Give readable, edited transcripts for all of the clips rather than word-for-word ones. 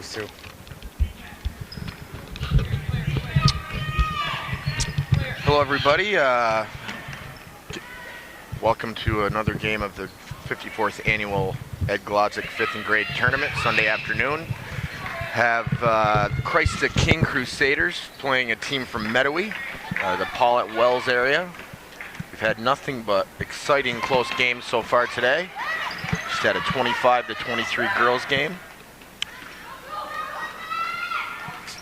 these two. Hello, everybody. Welcome to another game of the 54th annual Ed Glodzik 5th and grade tournament, Sunday afternoon. Have Christ the King Crusaders playing a team from Mettawee, the Paulette Wells area. We've had nothing but exciting close games so far today. Just had a 25-23 girls game.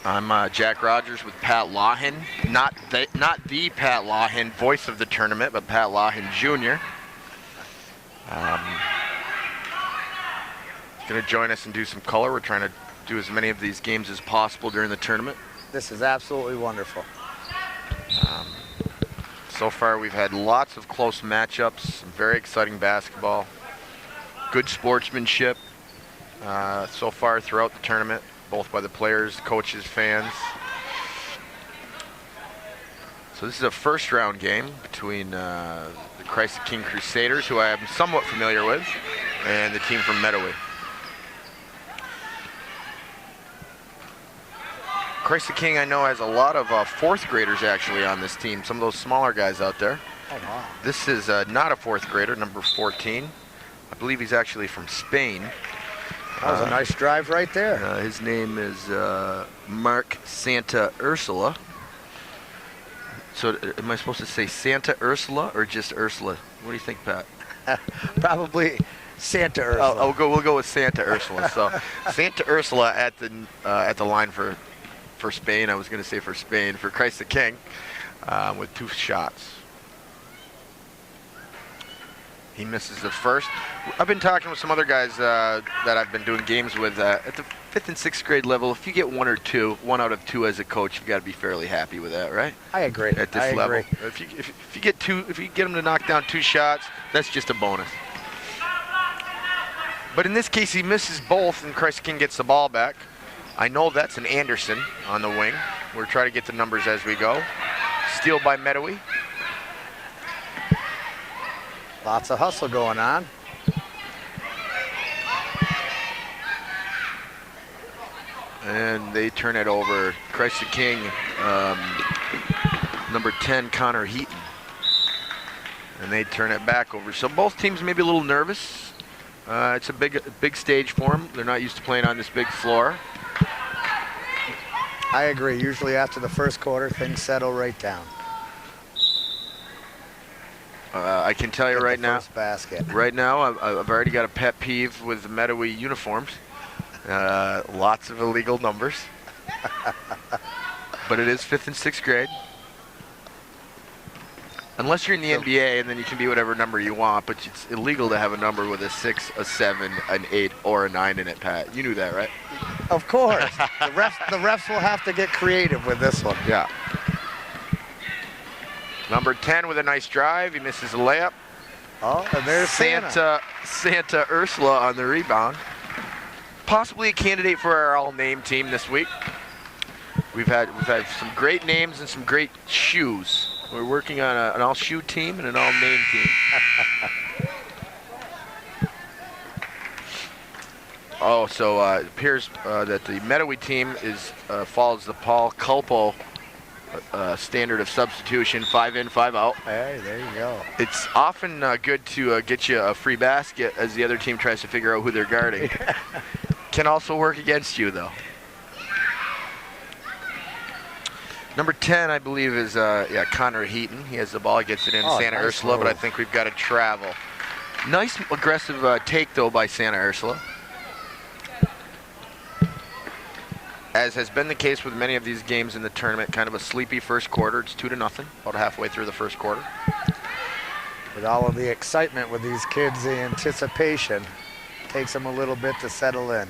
I'm Jack Rogers with Pat Loughan, not the Pat Loughan, voice of the tournament, but Pat Loughan Jr. Going to join us and do some color. We're trying to do as many of these games as possible during the tournament. This is absolutely wonderful. So far, we've had lots of close matchups, some very exciting basketball, good sportsmanship so far throughout the tournament, both by the players, coaches, fans. So this is a first round game between the Christ the King Crusaders, who I am somewhat familiar with, and the team from Mettawee. Christ the King, I know, has a lot of fourth graders actually on this team, some of those smaller guys out there. Oh, wow. This is not a fourth grader, number 14. I believe he's actually from Spain. That was a nice drive right there. His name is Mark Santa Ursula. So am I supposed to say Santa Ursula or just Ursula? What do you think, Pat? Probably Santa Ursula. We'll go with Santa Ursula. So Santa Ursula at the line for Spain. I was going to say for Spain, for Christ the King, with 2 shots. He misses the first. I've been talking with some other guys that I've been doing games with at the 5th and 6th grade level. If you get 1 out of 2 as a coach, you've got to be fairly happy with that, right? I agree. At this level, agree. if you get them to knock down 2 shots, that's just a bonus. But in this case, he misses both, and Christ the King gets the ball back. I know that's an Anderson on the wing. We're trying to get the numbers as we go. Steal by Mettawee. Lots of hustle going on. And they turn it over. Christ the King, number 10, Connor Heaton. And they turn it back over. So both teams may be a little nervous. It's a big stage for them. They're not used to playing on this big floor. I agree. Usually after the first quarter, things settle right down. I can tell you right now, basket. Right now, I've already got a pet peeve with the Mettawee uniforms. Lots of illegal numbers. But it is 5th and 6th grade. Unless you're in the NBA, and then you can be whatever number you want, but it's illegal to have a number with a 6, a 7, an 8, or a 9 in it, Pat. You knew that, right? Of course. the refs will have to get creative with this one. Yeah. Number 10 with a nice drive. He misses a layup. Oh, and there's Santa Ursula on the rebound. Possibly a candidate for our all-name team this week. We've had some great names and some great shoes. We're working on an all-shoe team and an all-name team. It appears that the Mettawee team follows the Paul Culpo standard of substitution, 5 in, 5 out. Hey, there you go. It's often good to get you a free basket as the other team tries to figure out who they're guarding. Can also work against you, though. Number 10, I believe, is Connor Heaton. He has the ball, gets it in Santa Ursula, but I think we've got to travel. Nice aggressive take, though, by Santa Ursula. As has been the case with many of these games in the tournament, kind of a sleepy first quarter. It's 2-0, about halfway through the first quarter. With all of the excitement with these kids, the anticipation takes them a little bit to settle in.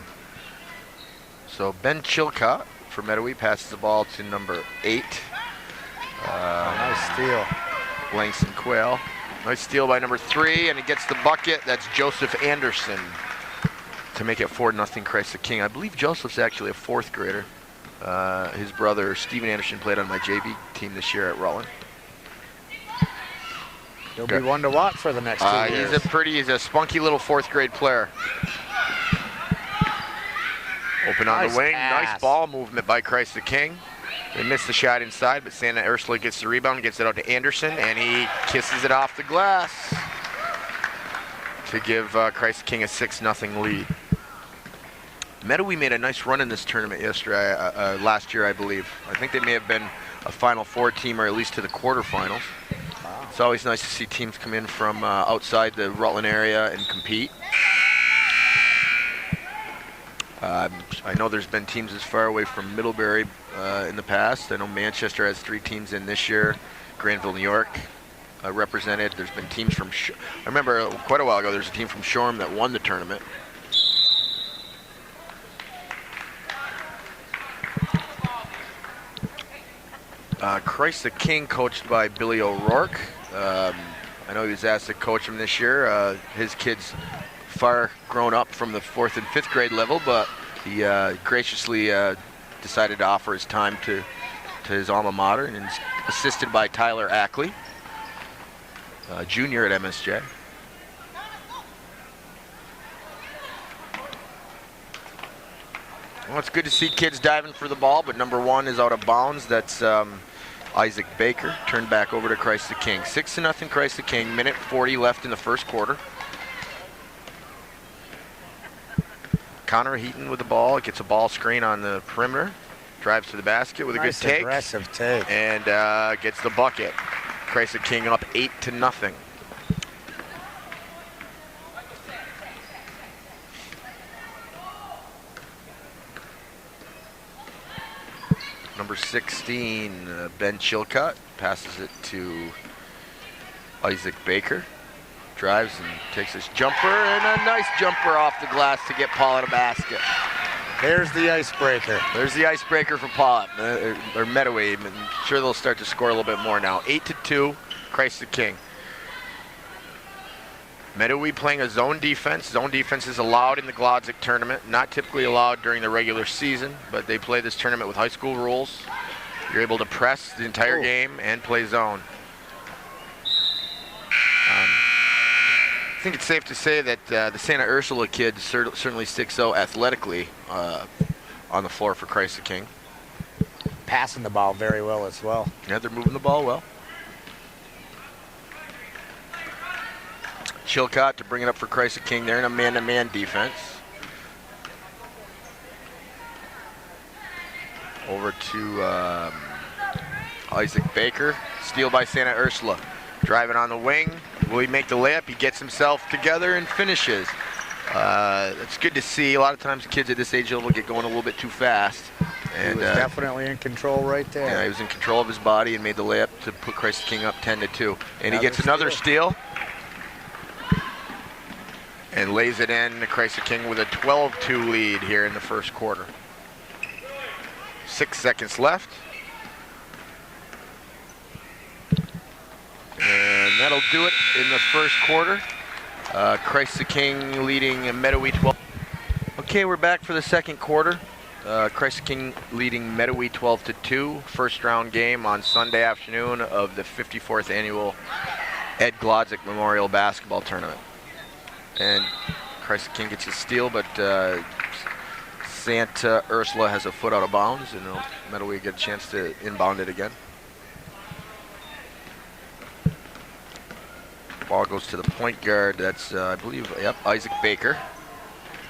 So Ben Chilcott for Mettawee passes the ball to number 8. Nice steal. Langston Quayle. Nice steal by number 3, and he gets the bucket. That's Joseph Anderson to make it 4-0 Christ the King. I believe Joseph's actually a 4th grader. His brother, Stephen Anderson, played on my JV team this year at Loughan. He'll be one to watch for the next 2 years. He's a spunky little 4th grade player. Open on Nice the wing. pass. Nice ball movement by Christ the King. They missed the shot inside, but Santa Ursula gets the rebound, gets it out to Anderson, and he kisses it off the glass to give Christ the King a 6-0 lead. Mettawee made a nice run in this tournament last year, I believe. I think they may have been a Final Four team, or at least to the quarterfinals. Wow. It's always nice to see teams come in from outside the Rutland area and compete. I know there's been teams as far away from Middlebury in the past. I know Manchester has 3 teams in this year. Granville, New York represented. There's been teams from, I remember quite a while ago, there's a team from Shoreham that won the tournament. Christ the King, coached by Billy O'Rourke. I know he was asked to coach him this year. His kids far grown up from the 4th and 5th grade level, but he graciously decided to offer his time to his alma mater, and is assisted by Tyler Ackley, junior at MSJ. Well, it's good to see kids diving for the ball, but number 1 is out of bounds. That's Isaac Baker. Turned back over to Christ the King. 6-0 Christ the King. Minute 40 left in the first quarter. Connor Heaton with the ball. Gets a ball screen on the perimeter. Drives to the basket with a Nice good take. aggressive take. And gets the bucket. Christ the King up 8-0. Number 16, Ben Chilcott, passes it to Isaac Baker. Drives and takes his jumper, and a nice jumper off the glass to get Paul at a basket. There's the icebreaker. There's the icebreaker for Paul, or Mettawee. I'm sure they'll start to score a little bit more now. 8-2, Christ the King. Mettawee playing a zone defense. Zone defense is allowed in the Glodzik tournament. Not typically allowed during the regular season, but they play this tournament with high school rules. You're able to press the entire game and play zone. I think it's safe to say that the Santa Ursula kid certainly sticks out athletically on the floor for Christ the King. Passing the ball very well as well. Yeah, they're moving the ball well. Chilcott to bring it up for Christ the King there in a man-to-man defense. Over to Isaac Baker. Steal by Santa Ursula. Driving on the wing. Will he make the layup? He gets himself together and finishes. It's good to see. A lot of times kids at this age level get going a little bit too fast. And he was definitely in control right there. Yeah, he was in control of his body and made the layup to put Christ the King up 10-2. And he gets another steal. And lays it in to Christ the King with a 12-2 lead here in the first quarter. 6 seconds left. And that'll do it in the first quarter. Christ the King leading Mettawee 12. Okay, we're back for the second quarter. Christ the King leading Mettawee 12-2. First round game on Sunday afternoon of the 54th annual Ed Glodzik Memorial Basketball Tournament. And Christ the King gets a steal, but Santa Ursula has a foot out of bounds, and Mettawee get a chance to inbound it again. Ball goes to the point guard. That's, I believe, Isaac Baker.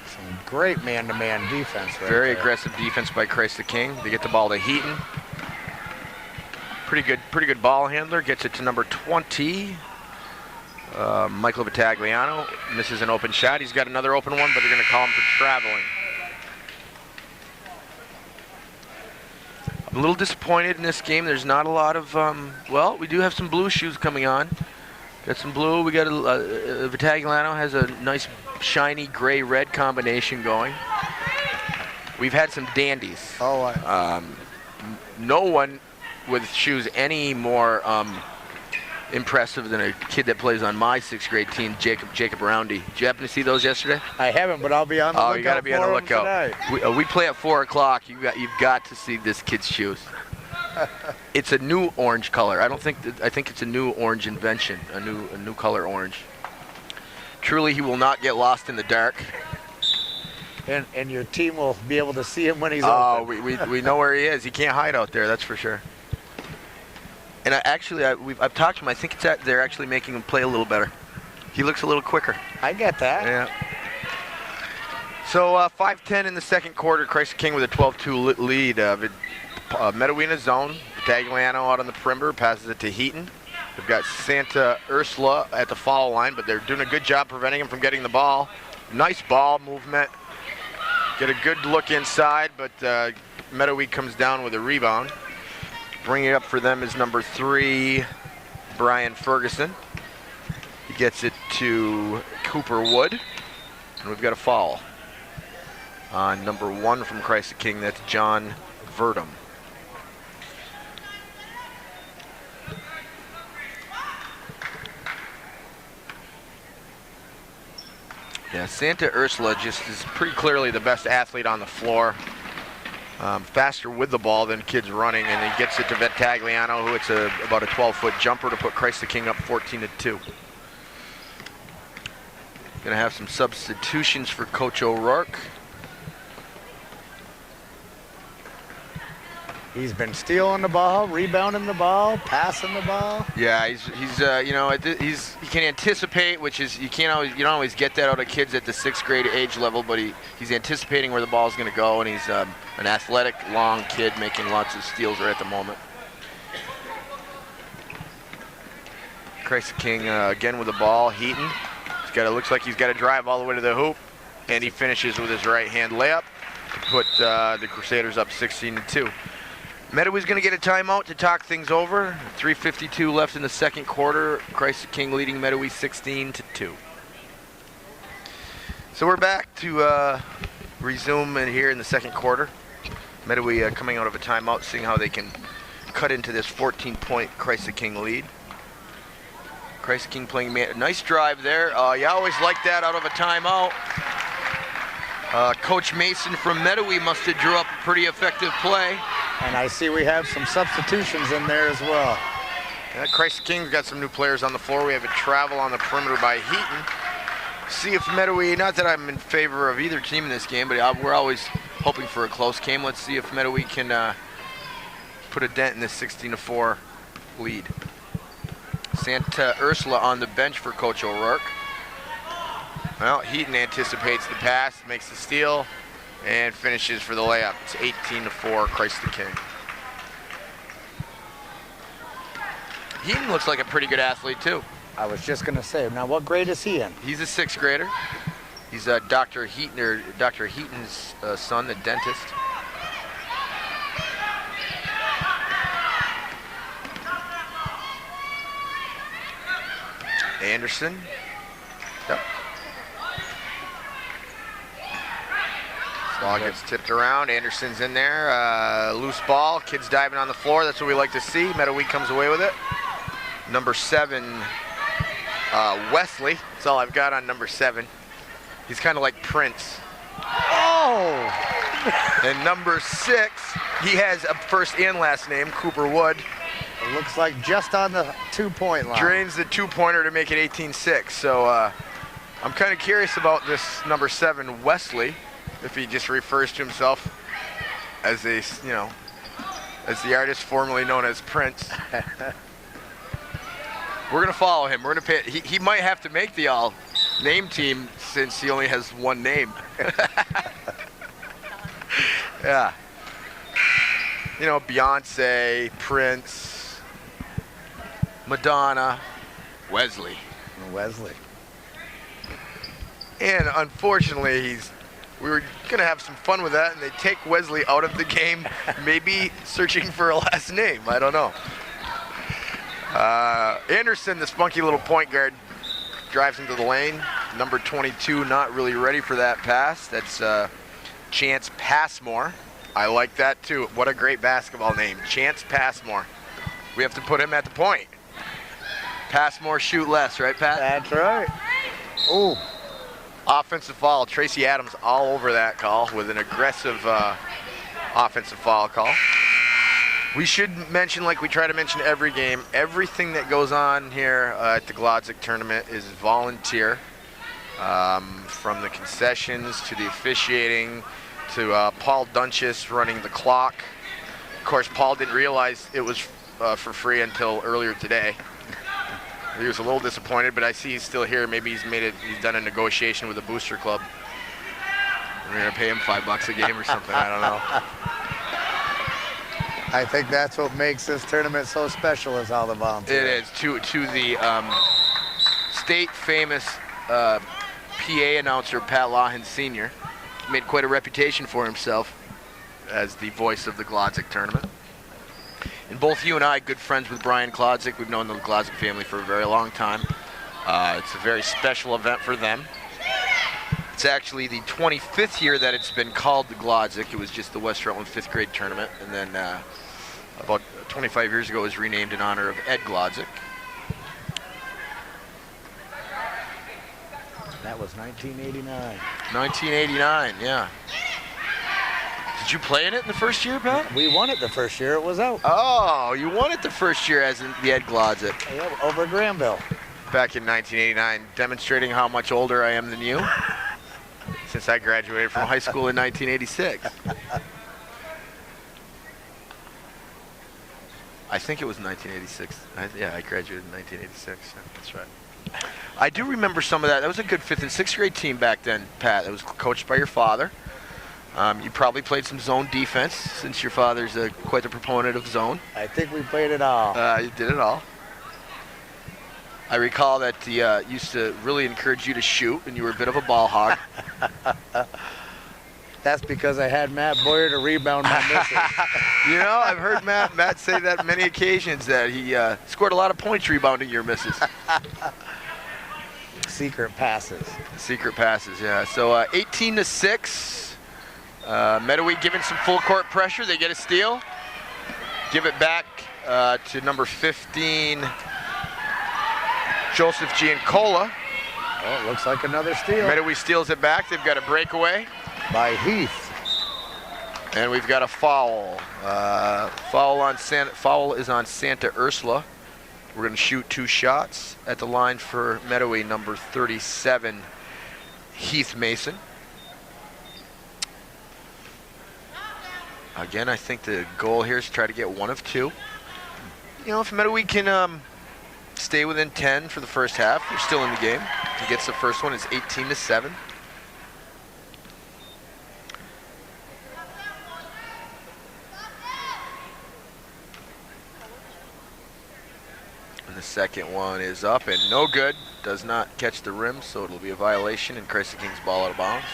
Some great man-to-man defense right Very there. aggressive defense by Christ the King. They get the ball to Heaton. Pretty good ball handler. Gets it to number 20. Michael Vitagliano misses an open shot. He's got another open one, but they're going to call him for traveling. I'm a little disappointed in this game. There's not a lot of, well, we do have some blue shoes coming on. Got some blue. We got Vitagliano has a nice shiny gray-red combination going. We've had some dandies. Oh, no one with shoes any more impressive than a kid that plays on my 6th grade team, Jacob Roundy. Did you happen to see those yesterday? I haven't, but I'll be on the lookout. Oh, you got to be on the lookout. We play at 4 o'clock. You've got to see this kid's shoes. It's a new orange color. I think it's a new orange invention. A new color orange. Truly, he will not get lost in the dark. And your team will be able to see him when he's Oh, open. we know where he is. He can't hide out there, that's for sure. And I've talked to him. I think they're actually making him play a little better. He looks a little quicker. I get that. Yeah. So 5:10 in the second quarter. Christ the King with a 12-2 lead. Mettawee in his zone. Tagliano out on the perimeter, passes it to Heaton. They've got Santa Ursula at the foul line, but they're doing a good job preventing him from getting the ball. Nice ball movement. Get a good look inside, but Mettawee comes down with a rebound. Bringing it up for them is number 3, Brian Ferguson. He gets it to Cooper Wood, and we've got a foul on number 1 from Christ the King. That's John Verdum. Yeah, Santa Ursula just is pretty clearly the best athlete on the floor. Faster with the ball than kids running, and he gets it to Tagliano, who it's about a 12-foot jumper to put Christ the King up 14-2. Gonna have some substitutions for Coach O'Rourke. He's been stealing the ball, rebounding the ball, passing the ball. Yeah, he can anticipate, which is you don't always get that out of kids at the 6th grade age level, but he's anticipating where the ball's going to go, and he's an athletic, long kid making lots of steals right at the moment. Christ the King again with the ball. Heaton. Looks like he's got to drive all the way to the hoop, and he finishes with his right-hand layup to put the Crusaders up 16-2. Mettawee's going to get a timeout to talk things over. 3:52 left in the second quarter. Christ the King leading Mettawee 16-2. So we're back to resume here in the second quarter. Mettawee coming out of a timeout, seeing how they can cut into this 14-point Christ the King lead. Christ the King playing nice drive there. You always like that out of a timeout. Coach Mason from Mettawee must have drew up a pretty effective play. And I see we have some substitutions in there as well. Christ the King's got some new players on the floor. We have a travel on the perimeter by Heaton. See if Mettawee, not that I'm in favor of either team in this game, but we're always hoping for a close game. Let's see if Mettawee can put a dent in this 16-4 lead. Santa Ursula on the bench for Coach O'Rourke. Well, Heaton anticipates the pass, makes the steal, and finishes for the layup. It's 18-4, Christ the King. Heaton looks like a pretty good athlete, too. I was just going to say, now what grade is he in? He's a 6th grader. He's Dr. Heaton's son, the dentist. Anderson. Yep. Ball gets tipped around. Anderson's in there. Loose ball. Kids diving on the floor. That's what we like to see. Mettawee comes away with it. Number 7, Wesley. That's all I've got on number 7. He's kind of like Prince. Oh! And number 6, he has a first and last name, Cooper Wood. It looks like just on the 2-point line. Drains the 2-pointer to make it 18-6. So I'm kind of curious about this number 7, Wesley, if he just refers to himself as as the artist formerly known as Prince. We're gonna follow him. We're gonna pay. He might have to make the all-name team since he only has one name. Yeah. Beyonce, Prince, Madonna, Wesley. Wesley. And unfortunately, we were going to have some fun with that, and they take Wesley out of the game, maybe searching for a last name. I don't know. Anderson, the spunky little point guard, drives into the lane. Number 22, not really ready for that pass. That's Chance Passmore. I like that, too. What a great basketball name. Chance Passmore. We have to put him at the point. Pass more, shoot less, right, Pat? That's right. Ooh. Offensive foul. Tracy Adams all over that call with an aggressive offensive foul call. We should mention, like we try to mention every game, everything that goes on here at the Glodzik tournament is volunteer. From the concessions to the officiating to Paul Dunchis running the clock. Of course, Paul didn't realize it was for free until earlier today. He was a little disappointed, but I see he's still here. Maybe he's done a negotiation with a booster club. We're gonna pay him $5 a game or something. I don't know. I think that's what makes this tournament so special, is all the volunteers. It is to the state famous PA announcer Pat Loughan Sr. Made quite a reputation for himself as the voice of the Glodzik tournament. And both you and I, good friends with Brian Glodzik. We've known the Glodzik family for a very long time. It's a very special event for them. It's actually the 25th year that it's been called the Glodzik. It was just the West Rutland 5th grade tournament. And then about 25 years ago, it was renamed in honor of Ed Glodzik. That was 1989. 1989, yeah. Did you play in it in the first year, Pat? We won it the first year it was out. Oh, you won it the first year as in the Ed Glodzik. Yeah, over Granville. Back in 1989, demonstrating how much older I am than you, since I graduated from high school in 1986. I think it was 1986. Yeah, I graduated in 1986. Yeah, that's right. I do remember some of that. That was a good 5th and 6th grade team back then, Pat. That was coached by your father. You probably played some zone defense, since your father's quite a proponent of zone. I think we played it all. You did it all. I recall that he used to really encourage you to shoot, and you were a bit of a ball hog. That's because I had Matt Boyer to rebound my misses. You know, I've heard Matt say that many occasions, that he scored a lot of points rebounding your misses. Secret passes. Secret passes, yeah. So 18-6. Mettawee giving some full court pressure. They get a steal. Give it back to number 15, Joseph Giancola. Oh, it looks like another steal. Mettawee steals it back. They've got a breakaway. By Heath. And we've got a foul. Foul is on Santa Ursula. We're going to shoot 2 shots at the line for Mettawee, number 37, Heath Mason. Again, I think the goal here is to try to get 1 of 2. You know, if Mettawee can stay within 10 for the first half, they're still in the game. If he gets the first one, it's 18-7. And the second one is up and no good. Does not catch the rim, so it'll be a violation, and Christ the King's ball out of bounds.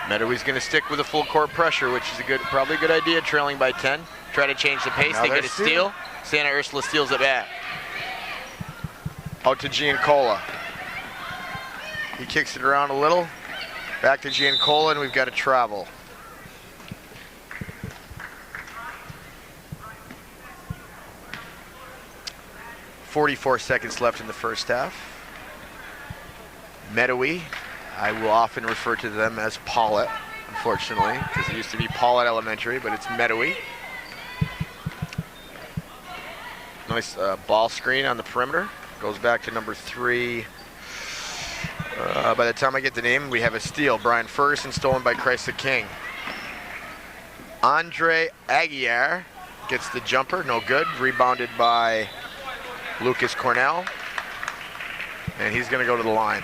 Mettawee's going to stick with a full court pressure, which is probably a good idea, trailing by 10. Try to change the pace. They get a steal. Santa Ursula steals it back. Out to Giancola. He kicks it around a little. Back to Giancola, and we've got to travel. .44 seconds left in the first half. Mettawee, I will often refer to them as Paulette, unfortunately, because it used to be Paulette Elementary, but it's Mettawee. Nice ball screen on the perimeter. Goes back to number 3. By the time I get the name, we have a steal. Brian Ferguson stolen by Christ the King. Andre Aguiar gets the jumper, no good. Rebounded by Lucas Cornell. And he's going to go to the line.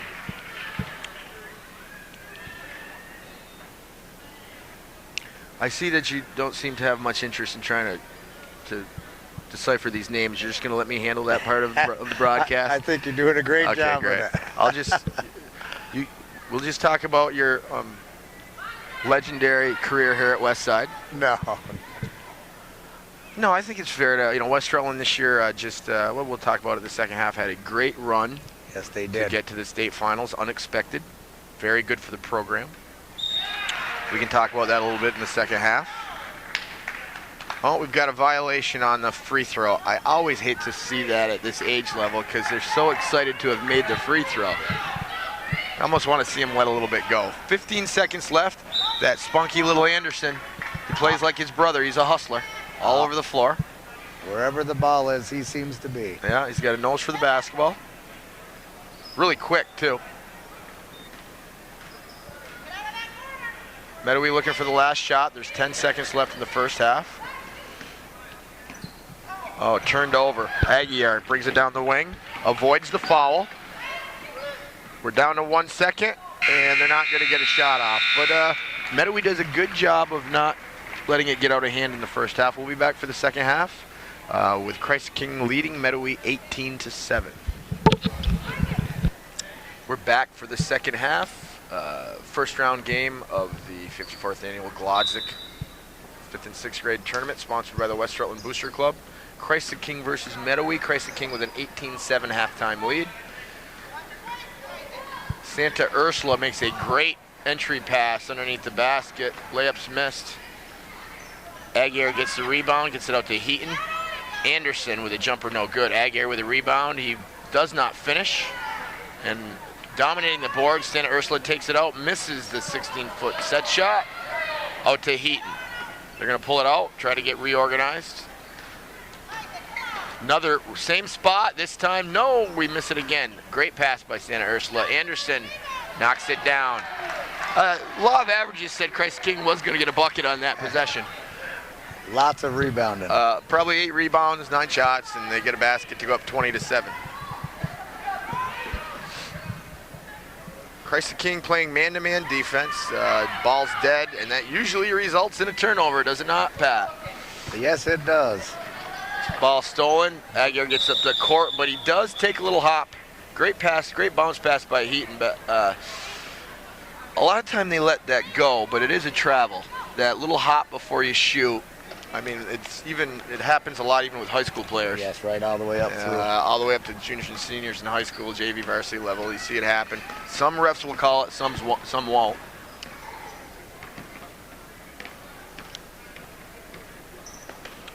I see that you don't seem to have much interest in trying to decipher these names. You're just going to let me handle that part of the broadcast? I think you're doing a great job great. with it. We'll just talk about your legendary career here at Westside. No, I think it's fair to, West Rutland this year what we'll talk about in the second half, had a great run. Yes, they did. To get to the state finals, unexpected. Very good for the program. We can talk about that a little bit in the second half. Oh, we've got a violation on the free throw. I always hate to see that at this age level because they're so excited to have made the free throw. I almost want to see him let a little bit go. 15 seconds left. That spunky little Anderson, he plays like his brother. He's a hustler all over the floor. Wherever the ball is, he seems to be. Yeah, he's got a nose for the basketball. Really quick, too. Mettawee looking for the last shot. There's 10 seconds left in the first half. Oh, turned over. Aguiar brings it down the wing, avoids the foul. We're down to 1 second, and they're not going to get a shot off. But Mettawee does a good job of not letting it get out of hand in the first half. We'll be back for the second half with Christ the King leading Mettawee 18-7. We're back for the second half. First round game of the 54th annual Glodzik 5th and 6th grade tournament sponsored by the West Rutland Booster Club. Christ the King versus Mettawee. Christ the King with an 18-7 halftime lead. Santa Ursula makes a great entry pass underneath the basket. Layup's missed. Aguiar gets the rebound, gets it out to Heaton. Anderson with a jumper, no good. Aguiar with a rebound. He does not finish. And dominating the board, Santa Ursula takes it out, misses the 16-foot set shot. Out to Heaton. They're going to pull it out, try to get reorganized. Another same spot, this time, no, we miss it again. Great pass by Santa Ursula. Anderson knocks it down. Law of averages said Christ King was going to get a bucket on that possession. Lots of rebounding. Probably 8 rebounds, 9 shots, and they get a basket to go up 20-7. Christ the King playing man-to-man defense. Ball's dead, and that usually results in a turnover, does it not, Pat? Yes, it does. Ball stolen. Aguiar gets up the court, but he does take a little hop. Great pass, great bounce pass by Heaton, but a lot of time they let that go, but it is a travel. That little hop before you shoot. I mean, it happens a lot even with high school players. Yes, right all the way up through. All the way up to juniors and seniors in high school, JV varsity level. You see it happen. Some refs will call it, some won't.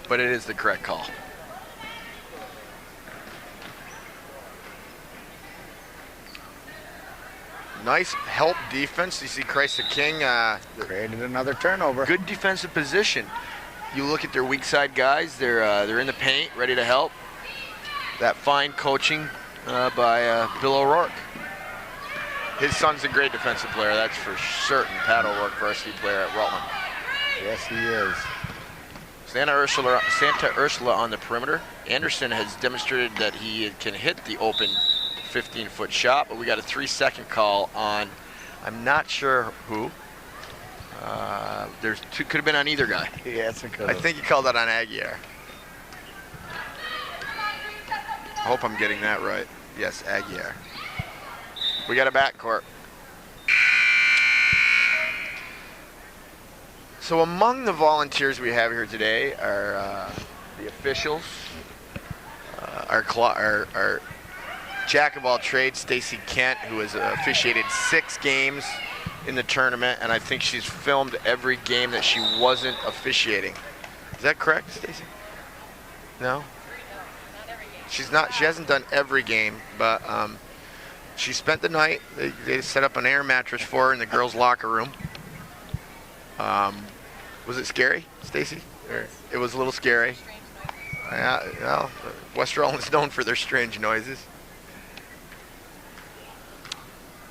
But it is the correct call. Nice help defense. You see Christ the King Created another turnover. good defensive position. You look at their weak side guys, they're in the paint, ready to help. That fine coaching by Bill O'Rourke. His son's a great defensive player, that's for certain. Pat O'Rourke, varsity player at Rutland. Yes, he is. Santa Ursula on the perimeter. Anderson has demonstrated that he can hit the open 15-foot shot, but we got a 3-second call on, I'm not sure who. There's two, could have been on either guy. Yes, it could. I think he called that on Aguiar. I hope I'm getting that right. Yes, Aguiar. We got a backcourt. So among the volunteers we have here today are the officials, our jack of all trades, Stacy Kent, who has officiated 6 games in the tournament, and I think she's filmed every game that she wasn't officiating. Is that correct, Stacy? No? She's not. She hasn't done every game, but she spent the night. They set up an air mattress for her in the girls' locker room. Was it scary, Stacy? It was a little scary. Yeah, well, West Rutland's known for their strange noises.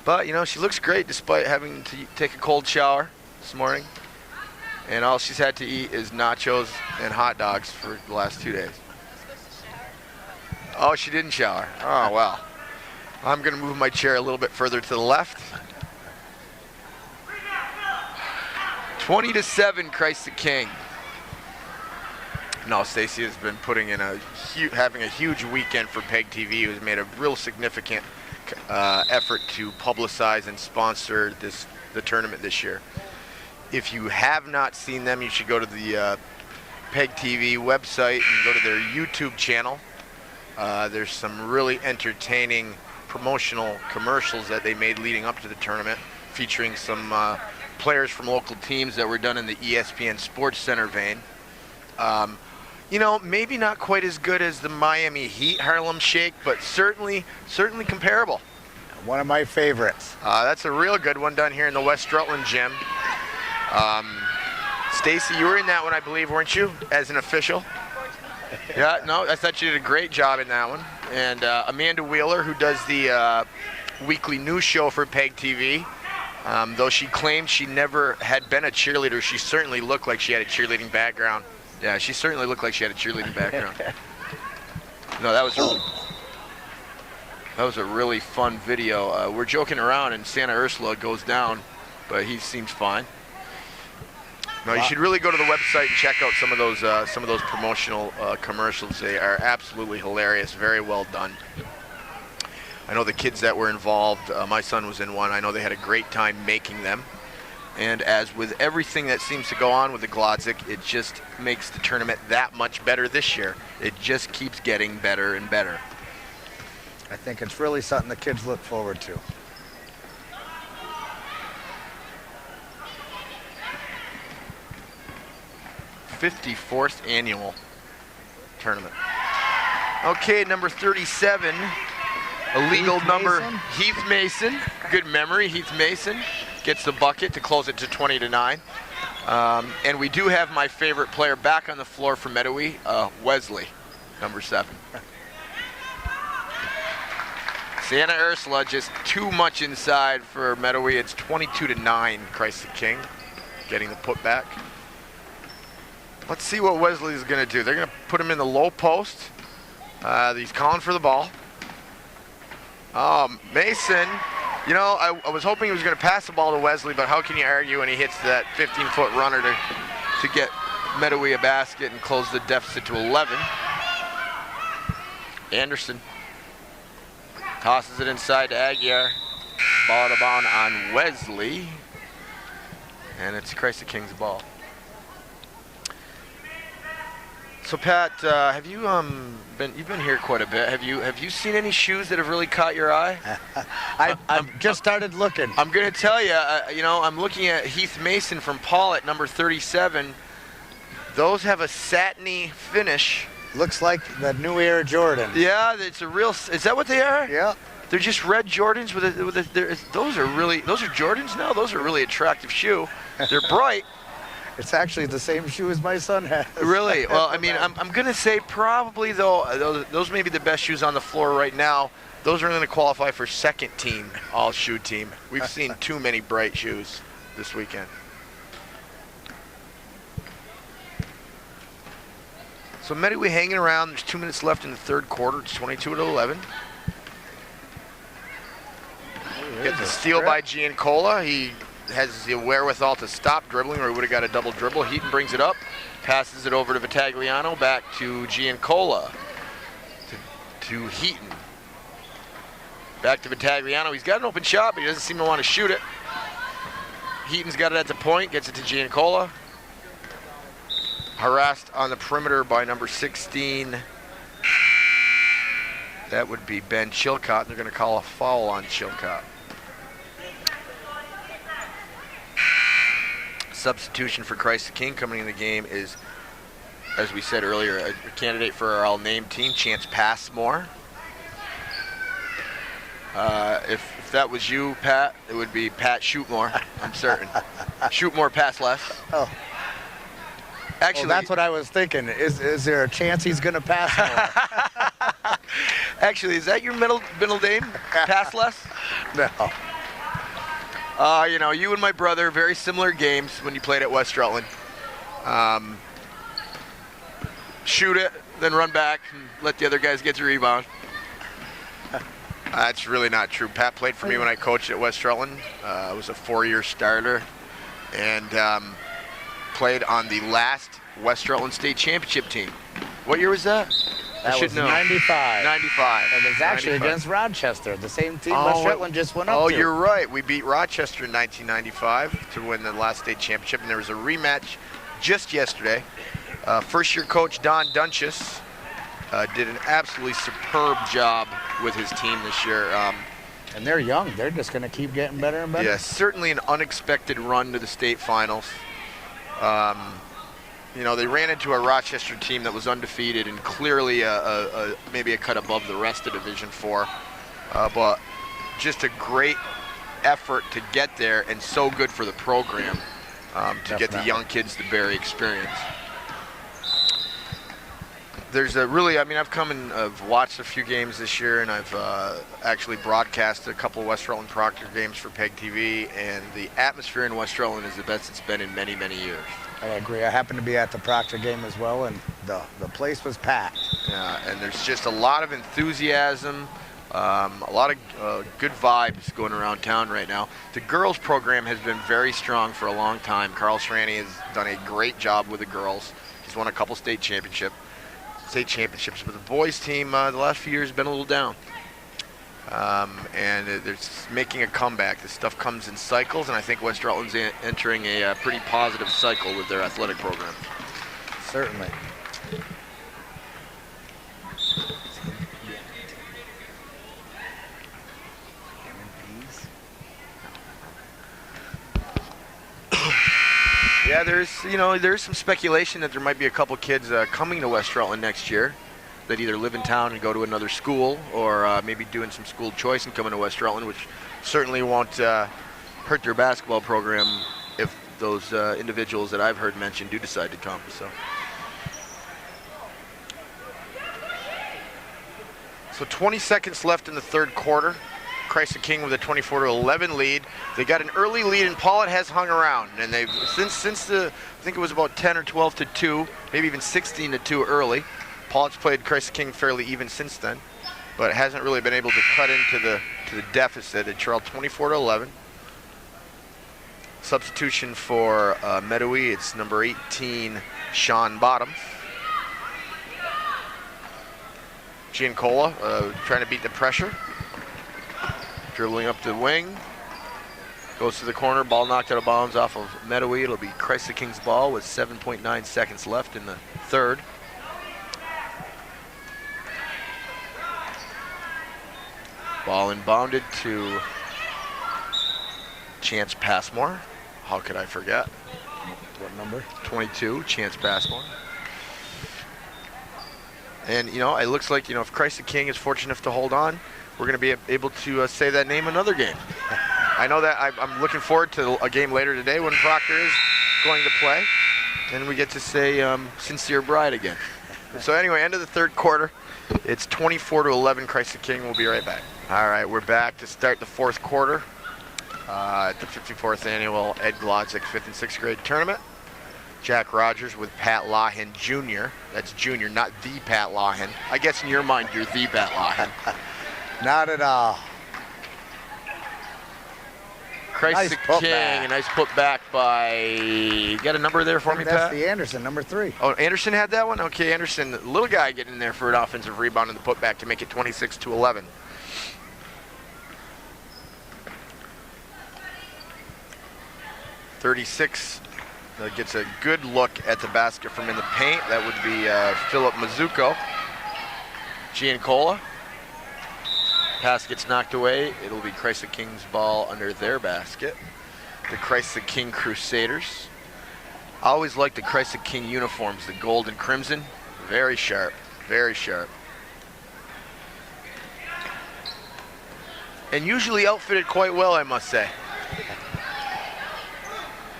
But, you know, she looks great despite having to take a cold shower this morning. And all she's had to eat is nachos and hot dogs for the last 2 days. Oh, she didn't shower. Oh, well. I'm going to move my chair a little bit further to the left. 20-7, Christ the King. No, Stacy has been putting in having a huge weekend for PEGTV, who's made a real significant effort to publicize and sponsor the tournament this year. If you have not seen them, you should go to the PEGTV website and go to their YouTube channel. There's some really entertaining promotional commercials that they made leading up to the tournament, featuring some players from local teams that were done in the ESPN Sports Center vein. You know, maybe not quite as good as the Miami Heat Harlem Shake, but certainly comparable. One of my favorites. That's a real good one done here in the West Rutland gym. Stacy, you were in that one, I believe, weren't you, as an official? Yeah, no, I thought you did a great job in that one. And Amanda Wheeler, who does the weekly news show for PEGTV, Though she claimed she never had been a cheerleader, she certainly looked like she had a cheerleading background. Yeah, she certainly looked like she had a cheerleading background. No, that was a really fun video. We're joking around, and Santa Ursula goes down, but he seems fine. No, you should really go to the website and check out some of those promotional commercials. They are absolutely hilarious, very well done. I know the kids that were involved, my son was in one. I know they had a great time making them. And as with everything that seems to go on with the Glodzik, it just makes the tournament that much better this year. It just keeps getting better and better. I think it's really something the kids look forward to. '54th annual tournament. Okay, number 37. Illegal number, Heath Mason. Good memory, Heath Mason gets the bucket to close it to 20-9. And we do have my favorite player back on the floor for Mettawee, Wesley, number 7. Santa Ursula just too much inside for Mettawee. It's 22-9, Christ the King getting the putback. Let's see what Wesley is going to do. They're going to put him in the low post. He's calling for the ball. Mason, you know, I was hoping he was going to pass the ball to Wesley, but how can you argue when he hits that 15-foot runner to get Mettawee a basket and close the deficit to 11. Anderson tosses it inside to Aguiar. Ball out of bound on Wesley. And it's Christ the King's ball. So Pat, have you you've been here quite a bit. Have you seen any shoes that have really caught your eye? I've just started looking. I'm gonna tell you, you know, I'm looking at Heath Mason from Paulett, number 37. Those have a satiny finish. Looks like the new Air Jordan. Yeah, it's a real. Is that what they are? Yeah. They're just red Jordans with those are Jordans now. Those are really attractive shoe. They're bright. It's actually the same shoe as my son has. Really? Well, I mean, I'm going to say probably, though, those may be the best shoes on the floor right now. Those are going to qualify for second team, all shoe team. We've seen too many bright shoes this weekend. So Mettawee hanging around. There's 2 minutes left in the third quarter. It's 22-11. Get the steal by Giancola. He has the wherewithal to stop dribbling, or he would have got a double dribble. Heaton brings it up, passes it over to Vitagliano, back to Giancola, to Heaton. Back to Vitagliano. He's got an open shot, but he doesn't seem to want to shoot it. Heaton's got it at the point, gets it to Giancola. Harassed on the perimeter by number 16. That would be Ben Chilcott. They're going to call a foul on Chilcott. Substitution for Christ the King coming in the game is, as we said earlier, a candidate for our all-name team, Chance Passmore. If that was you, Pat, it would be Pat Shootmore, I'm certain. Shootmore, pass less. Oh. Actually, that's what I was thinking. Is there a chance he's going to pass more? Actually, is that your middle name? Pass less? No. You know, you and my brother, very similar games when you played at West Rutland. Shoot it, then run back, and let the other guys get the rebound. That's really not true. Pat played for me when I coached at West Rutland. I was a 4-year starter, and played on the last West Rutland State Championship team. What year was that? That was 95. 95. And it was actually 95. Against Rochester, the same team West Rutland just went up to. Oh, you're right. We beat Rochester in 1995 to win the last state championship, and there was a rematch just yesterday. First-year coach Don Dunchus did an absolutely superb job with his team this year. And they're young. They're just going to keep getting better and better. Yeah, certainly an unexpected run to the state finals. You know, they ran into a Rochester team that was undefeated and clearly maybe a cut above the rest of Division IV. But just a great effort to get there, and so good for the program to get the young kids the Berry experience. there's a really, I mean, I've come and I've watched a few games this year, and I've actually broadcasted a couple of West Rutland Proctor games for PEGTV, and the atmosphere in West Rutland is the best it's been in many, many years. I agree. I happened to be at the Proctor game as well, and the place was packed. Yeah, and there's just a lot of enthusiasm, a lot of good vibes going around town right now. The girls program has been very strong for a long time. Carl Schranny has done a great job with the girls. He's won a couple state championships, but the boys team the last few years has been a little down. And they're making a comeback. This stuff comes in cycles, and I think West Rutland's entering a pretty positive cycle with their athletic program. Certainly. Yeah, there's some speculation that there might be a couple kids coming to West Rutland next year that either live in town and go to another school, or maybe doing some school choice and coming to West Rutland, which certainly won't hurt their basketball program if those individuals that I've heard mentioned do decide to come. So 20 seconds left in the third quarter. Christ King with a 24-11 lead. They got an early lead, and Paulet has hung around. And they've since the, I think it was about 10 or 12 to 2, maybe even 16 to 2 early. Paulet's played Christ King fairly even since then, but hasn't really been able to cut into the deficit. They trailed 24-11. Substitution for Mettawee, it's number 18, Sean Bottom. Giancola trying to beat the pressure. Dribbling up the wing. Goes to the corner, ball knocked out of bounds off of Mettawee. It'll be Christ the King's ball with 7.9 seconds left in the third. Ball inbounded to Chance Passmore. How could I forget? What number? 22, Chance Passmore. And, it looks like, if Christ the King is fortunate enough to hold on, we're going to be able to say that name another game. I know that I'm looking forward to a game later today when Proctor is going to play, and we get to say Sincere Bride again. So anyway, end of the third quarter. It's 24-11, Christ the King. We'll be right back. All right, we're back to start the fourth quarter at the 54th annual Ed Glodzik 5th and 6th grade tournament. Jack Rogers with Pat Loughan Jr. That's Junior, not the Pat Loughan. I guess in your mind, you're the Pat Loughan. Not at all. Christ the King, a nice put back by, you got a number there for me, Pat? That's the Anderson, number 3. Oh, Anderson had that one? Okay, Anderson, the little guy getting in there for an offensive rebound in the putback to make it 26-11. (36) gets a good look at the basket from in the paint. That would be Philip Mizuko. Giancola. Pass gets knocked away. It'll be Christ the King's ball under their basket. The Christ the King Crusaders. I always like the Christ the King uniforms, the gold and crimson. Very sharp, very sharp. And usually outfitted quite well, I must say.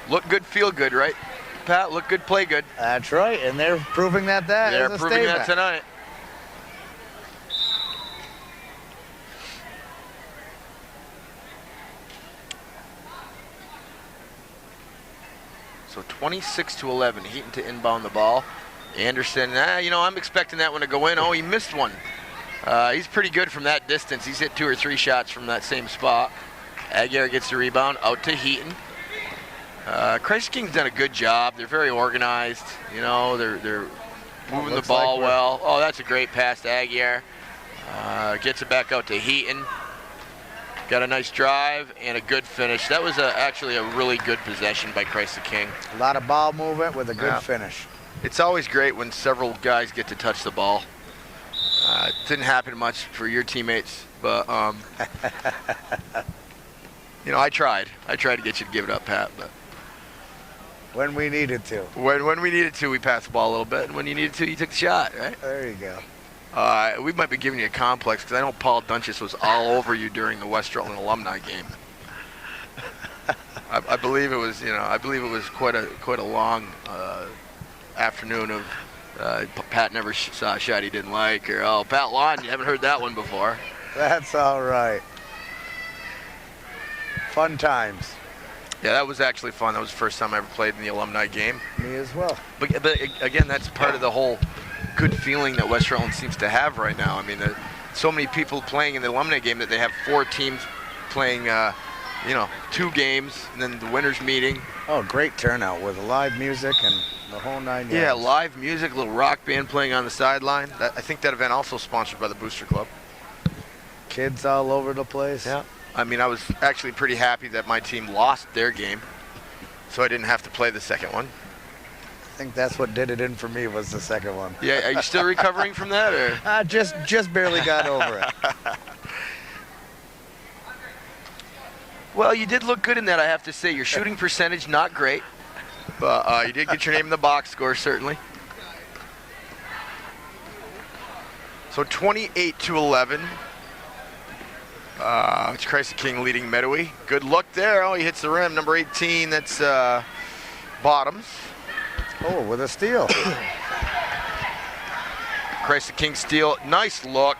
Look good, feel good, right, Pat? Look good, play good. That's right, and they're proving that They're is a proving statement. that tonight. So 26-11, Heaton to inbound the ball. Anderson, I'm expecting that one to go in. Oh, he missed one. He's pretty good from that distance. He's hit 2 or 3 shots from that same spot. Aguirre gets the rebound, out to Heaton. Christ King's done a good job. They're very organized. They're moving the ball well. Oh, that's a great pass to Aguirre. Gets it back out to Heaton. Got a nice drive and a good finish. That was actually a really good possession by Christ the King. A lot of ball movement with a good finish. It's always great when several guys get to touch the ball. It didn't happen much for your teammates, but I tried. I tried to get you to give it up, Pat. But when we needed to. When we needed to, we passed the ball a little bit. And when you needed to, you took the shot, right? There you go. We might be giving you a complex because I know Paul Dunches was all over you during the West Rutland alumni game. I believe it was, quite a long afternoon of Pat never saw a shot he didn't like, or, oh, Pat Loughan, you haven't heard that one before. That's all right. Fun times. Yeah, that was actually fun. That was the first time I ever played in the alumni game. Me as well. But again, that's part of the whole good feeling that West Rutland seems to have right now. I mean, so many people playing in the alumni game that they have 4 teams playing, 2 games, and then the winners meeting. Oh, great turnout with live music and the whole 9 yards. Yeah, live music, little rock band playing on the sideline. I think that event also sponsored by the Booster Club. Kids all over the place. Yeah. I mean, I was actually pretty happy that my team lost their game, so I didn't have to play the second one. I think that's what did it in for me, was the second one. Yeah, are you still recovering from that, or? Just barely got over it. Well, you did look good in that, I have to say. Your shooting percentage, not great, but you did get your name in the box score, certainly. So 28-11. It's Christ the King leading Mettawee. Good look there. Oh, he hits the rim. Number 18, that's Bottoms. Oh, with a steal. Christ the King steal. Nice look.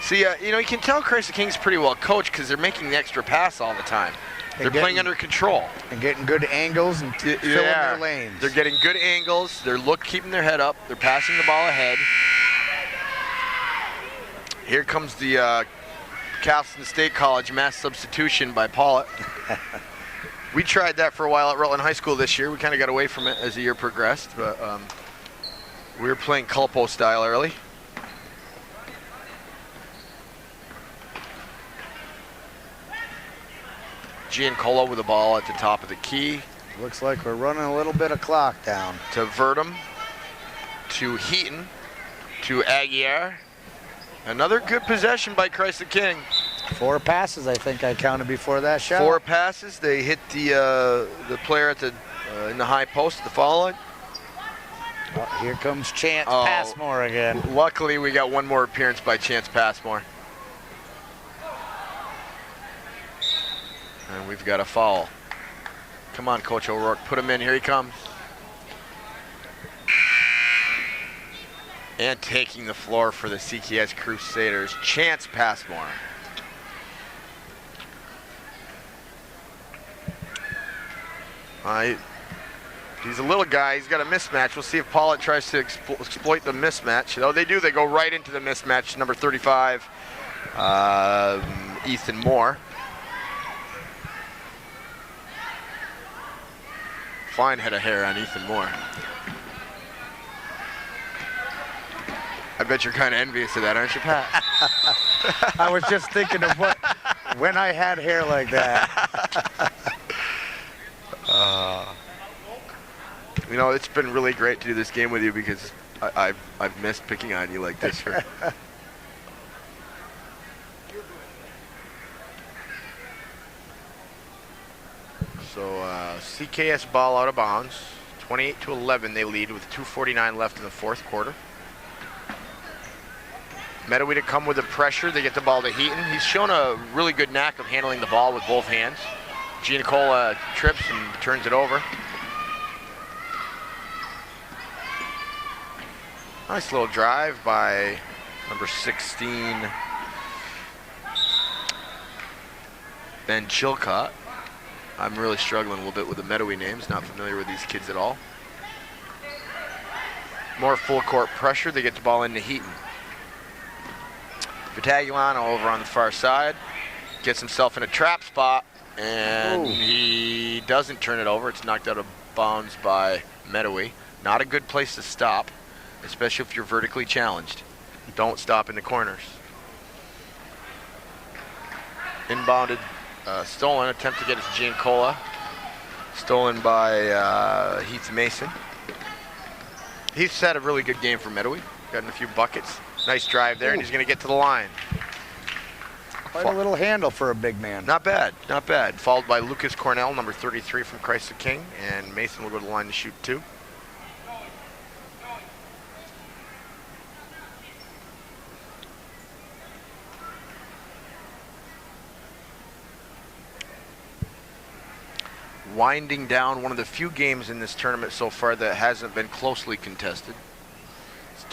See, you can tell Christ the King's pretty well coached because they're making the extra pass all the time. They're playing under control. And getting good angles and filling their lanes. They're getting good angles. They're keeping their head up. They're passing the ball ahead. Here comes the Castleton State College mass substitution by Pollitt. We tried that for a while at Rutland High School this year. We kind of got away from it as the year progressed, but we were playing Culpo style early. Giancola with the ball at the top of the key. Looks like we're running a little bit of clock down. To Verdum, to Heaton, to Aguiar. Another good possession by Christ the King. 4 passes, I think I counted before that shot. 4 passes. They hit the player at in the high post, the foul line. Oh, here comes Chance Passmore again. Luckily, we got one more appearance by Chance Passmore. And we've got a foul. Come on, Coach O'Rourke, put him in. Here he comes. And taking the floor for the CKS Crusaders, Chance Passmore. He's a little guy. He's got a mismatch. We'll see if Pollitt tries to exploit the mismatch. Though they do, they go right into the mismatch. Number 35, Ethan Moore. Fine head of hair on Ethan Moore. I bet you're kind of envious of that, aren't you, Pat? I was just thinking of when I had hair like that. It's been really great to do this game with you because I've missed picking on you like this. So CKS ball out of bounds. 28-11 they lead with 2:49 left in the fourth quarter. Mettawee to come with the pressure. They get the ball to Heaton. He's shown a really good knack of handling the ball with both hands. Giancola trips and turns it over. Nice little drive by number 16, Ben Chilcott. I'm really struggling a little bit with the Mettawee names, not familiar with these kids at all. More full court pressure. They get the ball into Heaton. Vitagliano over on the far side. Gets himself in a trap spot, and he doesn't turn it over. It's knocked out of bounds by Mettawee. Not a good place to stop, especially if you're vertically challenged. Don't stop in the corners. Inbounded, stolen, attempt to get it to Giancola. Stolen by Heath Mason. Heath's had a really good game for Mettawee. Gotten a few buckets. Nice drive there, and he's going to get to the line. Quite a little handle for a big man. Not bad, not bad. Followed by Lucas Cornell, number 33 from Christ the King, and Mason will go to the line to shoot 2. Winding down one of the few games in this tournament so far that hasn't been closely contested.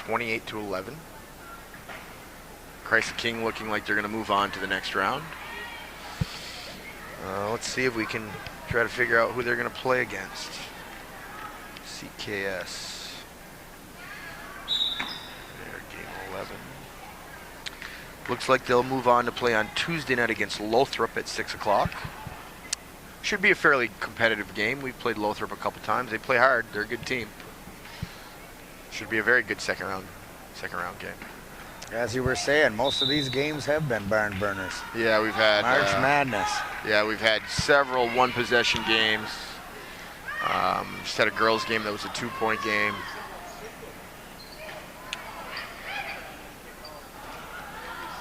28-11. Christ the King looking like they're going to move on to the next round. Let's see if we can try to figure out who they're going to play against. CKS. There, game 11. Looks like they'll move on to play on Tuesday night against Loughan at 6 o'clock. Should be a fairly competitive game. We've played Loughan a couple times. They play hard. They're a good team. Should be a very good second round game. As you were saying, most of these games have been barn burners. Yeah, we've had March Madness. Yeah, we've had several one-possession games. Just had a girls' game that was a 2-point game.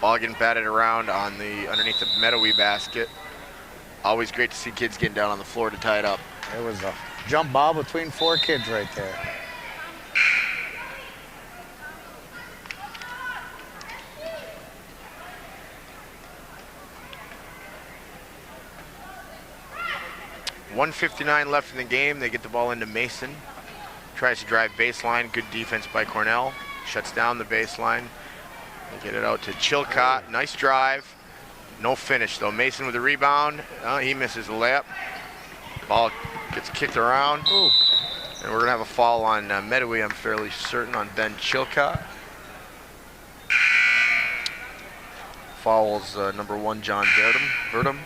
Ball getting batted around on underneath the Mettawee basket. Always great to see kids getting down on the floor to tie it up. It was a jump ball between 4 kids right there. .159 left in the game. They get the ball into Mason. Tries to drive baseline. Good defense by Cornell. Shuts down the baseline. They get it out to Chilcott. Nice drive. No finish though. Mason with the rebound. He misses the layup. Ball gets kicked around. Ooh. And we're going to have a foul on Mettawee, I'm fairly certain, on Ben Chilcott. Fouls number 1, John Verdum.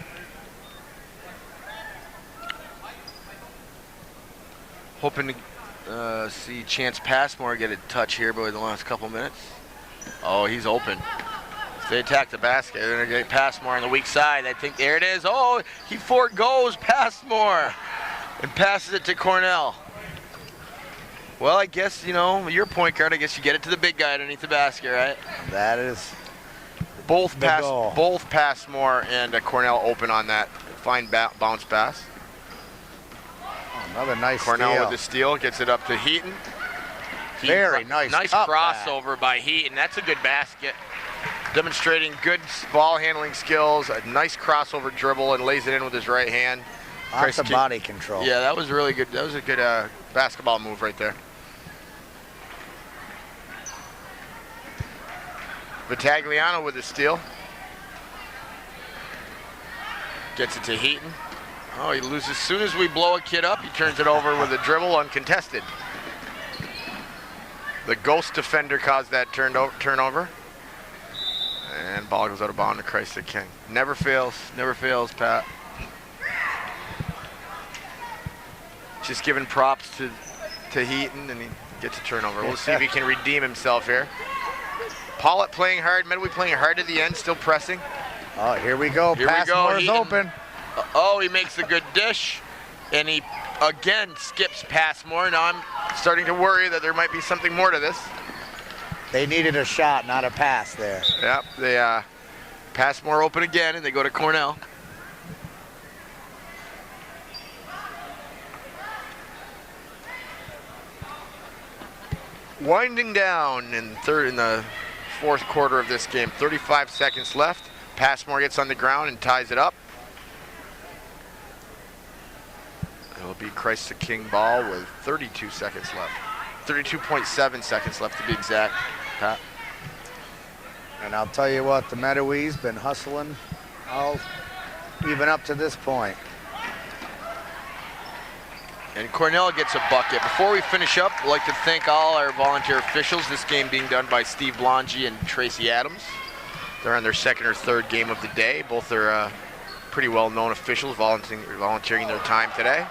Hoping to see Chance Passmore get a touch here by the last couple minutes. Oh, he's open. If they attack the basket, they're going to get Passmore on the weak side. I think there it is. Oh, he forgoes Passmore and passes it to Cornell. Well, I guess, you know, your point guard, I guess you get it to the big guy underneath the basket, right? That is both Passmore and Cornell open on that fine bounce pass. Another nice Cornell steal. with the steal, gets it up to Heaton. Very nice. Nice crossover by Heaton. That's a good basket. Demonstrating good ball handling skills, a nice crossover dribble, and lays it in with his right hand. Lots of body control. Yeah, that was really good. That was a good basketball move right there. Vitagliano with the steal. Gets it to Heaton. Oh, he loses. As soon as we blow a kid up, he turns it over with a dribble uncontested. The ghost defender caused that turnover. And ball goes out of bounds to Christ the King. Never fails, Pat. Just giving props to Heaton, and he gets a turnover. We'll see if he can redeem himself here. Pollitt playing hard, Mettawee playing hard to the end, still pressing. Oh, here we go. Passmore's open. Oh, he makes a good dish, and he again skips Passmore. Now I'm starting to worry that there might be something more to this. They needed a shot, not a pass there. Yep, they Passmore open again, and they go to Cornell. Winding down in the fourth quarter of this game. 35 seconds left. Passmore gets on the ground and ties it up. It'll be Christ the King ball with 32 seconds left. 32.7 seconds left to be exact, Pat. And I'll tell you what, the Mettawee's been hustling even up to this point. And Cornell gets a bucket. Before we finish up, I'd like to thank all our volunteer officials. This game being done by Steve Blongi and Tracy Adams. They're on their second or third game of the day. Both are pretty well-known officials volunteering their time today.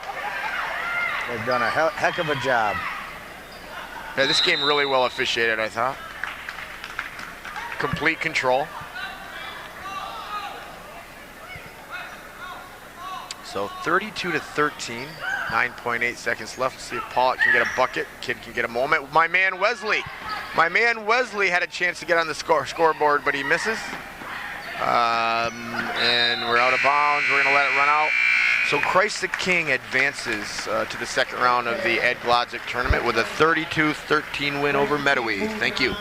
They've done a heck of a job. Yeah, this game really well officiated, I thought. Complete control. So 32-13, 9.8 seconds left. Let's see if Pollitt can get a bucket. Kid can get a moment. My man Wesley had a chance to get on the scoreboard, but he misses. And we're out of bounds. We're going to let it run out. So Christ the King advances to the second round of the Ed Glodzik tournament with a 32-13 win over Mettawee. Thank you.